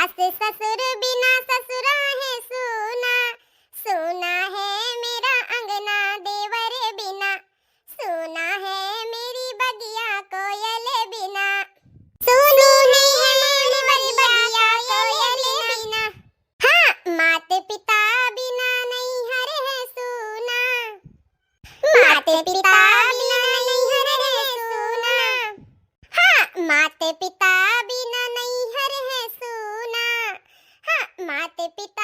सास ससुर बिना ससुरा है सूना, सूना है मेरा अंगना देवर बिना, सूना है मेरी बगिया कोयल बिना, सूनी है मेरी बगिया कोयल बिना। हाँ, माते पिता बिना नहीं हर है सूना, माते पिता बिना नहीं हर है सूना। हाँ, माते पिता बिना नहीं हर है सूना। हाँ, माते पिता